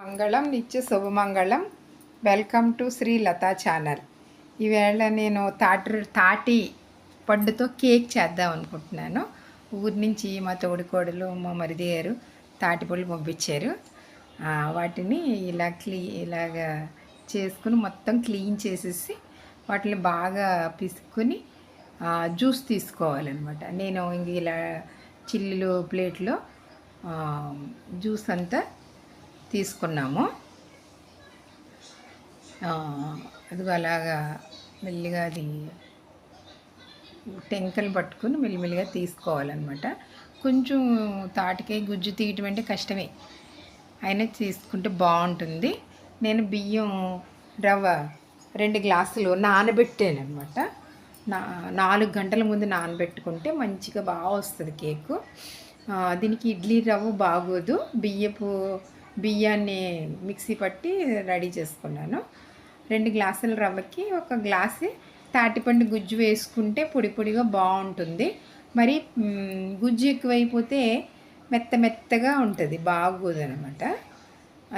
మంగళం నిత్య శుభమంగళం. Welcome to Sri Latha channel. ఈవేళ నేను తాటి పండుతో కేక్ చేద్దాం అనుకుంటున్నాను. ఊరి నుంచి మా తోడికోడలు మా మరిది గారు తాటిపళ్ళు పంపించారు. వాటిని ఇలాగా చేసుకుని మొత్తం క్లీన్ చేసేసి వాటిని బాగా పిసుకుని జ్యూస్ తీసుకోవాలన్నమాట. నేను ఇంక ఇలా చిల్లులు ప్లేట్లో జ్యూస్ అంతా తీసుకున్నాము. అదిగో అలాగా మెల్లిగా అది టెంకలు పట్టుకుని మెల్లిమెల్లిగా తీసుకోవాలన్నమాట. కొంచెం తాటికాయ గుజ్జు తీయటం అంటే కష్టమే, అయినా తీసుకుంటే బాగుంటుంది. నేను బియ్యం రవ్వ 2 గ్లాసులు నానబెట్టాను అనమాట. 4 గంటల ముందు నానబెట్టుకుంటే మంచిగా బాగా వస్తుంది కేకు. దీనికి ఇడ్లీ రవ్వ బాగోదు, బియ్యాన్ని మిక్సీ పట్టి రెడీ చేసుకున్నాను. 2 గ్లాసుల రవ్వకి 1 గ్లాసు తాటిపండు గుజ్జు వేసుకుంటే పొడి పొడిగా బాగుంటుంది. మరి గుజ్జు ఎక్కువైపోతే మెత్తగా ఉంటుంది, బాగోదు అనమాట.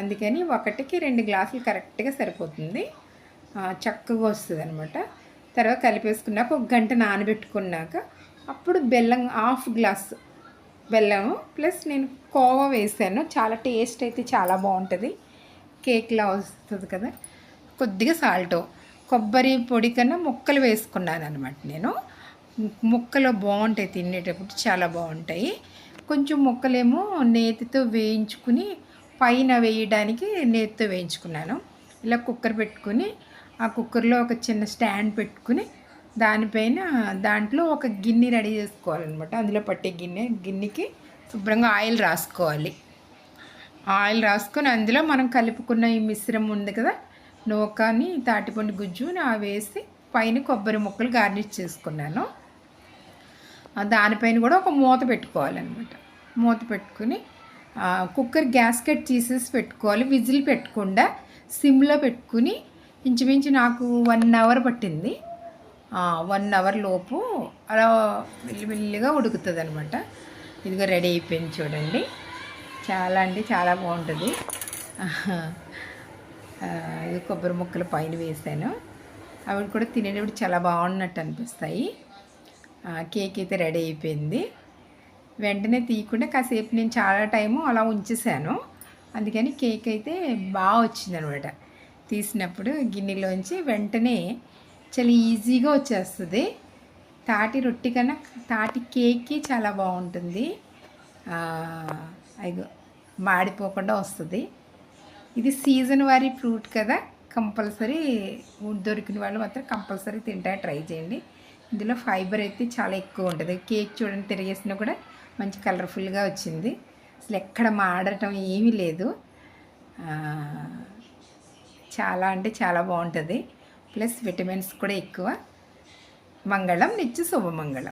అందుకని 1కి 2 గ్లాసులు కరెక్ట్గా సరిపోతుంది, చక్కగా వస్తుంది అనమాట. తర్వాత కలిపేసుకున్నాక 1 గంట నానబెట్టుకున్నాక అప్పుడు బెల్లం 1/2 గ్లాసు బెల్లము ప్లస్ నేను కోవా వేసాను. చాలా టేస్ట్ అయితే చాలా బాగుంటుంది, కేక్లా వస్తుంది కదా. కొద్దిగా సాల్ట్, కొబ్బరి పొడి కన్నా ముక్కలు వేసుకున్నాను అనమాట. నేను ముక్కలు బాగుంటాయి, తినేటప్పుడు చాలా బాగుంటాయి. కొంచెం ముక్కలేమో నేతితో వేయించుకుని పైన వేయడానికి నేతితో వేయించుకున్నాను. ఇలా కుక్కర్ పెట్టుకుని ఆ కుక్కర్లో ఒక చిన్న స్టాండ్ పెట్టుకుని దాంట్లో ఒక గిన్నె రెడీ చేసుకోవాలన్నమాట. అందులో పట్టే గిన్నెకి శుభ్రంగా ఆయిల్ రాసుకోవాలి. ఆయిల్ రాసుకొని అందులో మనం కలుపుకున్న ఈ మిశ్రమం ఉంది కదా, నూకని తాటిపండు గుజ్జు వేసి పైన కొబ్బరి ముక్కలు గార్నిష్ చేసుకున్నాను. దానిపైన కూడా ఒక మూత పెట్టుకోవాలన్నమాట. మూత పెట్టుకుని కుక్కర్ గ్యాస్కెట్ తీసేసి పెట్టుకోవాలి. విజిల్ పెట్టకుండా సిమ్లో పెట్టుకుని ఇంచుమించు నాకు 1 అవర్ పట్టింది. 1 అవర్ లోపు అలా మెల్లిమెల్లిగా ఉడుకుతుంది అనమాట. ఇదిగో రెడీ అయిపోయింది చూడండి. చాలా బాగుంటుంది. ఇది కొబ్బరి ముక్కలు పైన వేసాను, అవి కూడా తినేటప్పుడు చాలా బాగున్నట్టు అనిపిస్తాయి. కేక్ అయితే రెడీ అయిపోయింది. వెంటనే తీయకుండా కాసేపు నేను చాలా టైము అలా ఉంచేసాను, అందుకని కేక్ అయితే బాగా వచ్చిందనమాట. తీసినప్పుడు గిన్నెలోంచి వెంటనే చాలా ఈజీగా వచ్చేస్తుంది. తాటి రొట్టె కన్నా తాటి కేక్కి చాలా బాగుంటుంది. అయ్యో మాడిపోకుండా వస్తుంది. ఇది సీజన్ వారి ఫ్రూట్ కదా, కంపల్సరీ దొరికిన వాళ్ళు మాత్రం కంపల్సరీ ట్రై చేయండి. ఇందులో ఫైబర్ అయితే చాలా ఎక్కువ ఉంటుంది. కేక్ చూడండి, తిరిగేసినా కూడా మంచి కలర్ఫుల్గా వచ్చింది. అసలు ఎక్కడ మాడటం ఏమీ లేదు. చాలా అంటే చాలా బాగుంటుంది. ప్లస్ విటమిన్స్ కూడా ఎక్కువ. మంగళం నిత్య శుభమంగళం.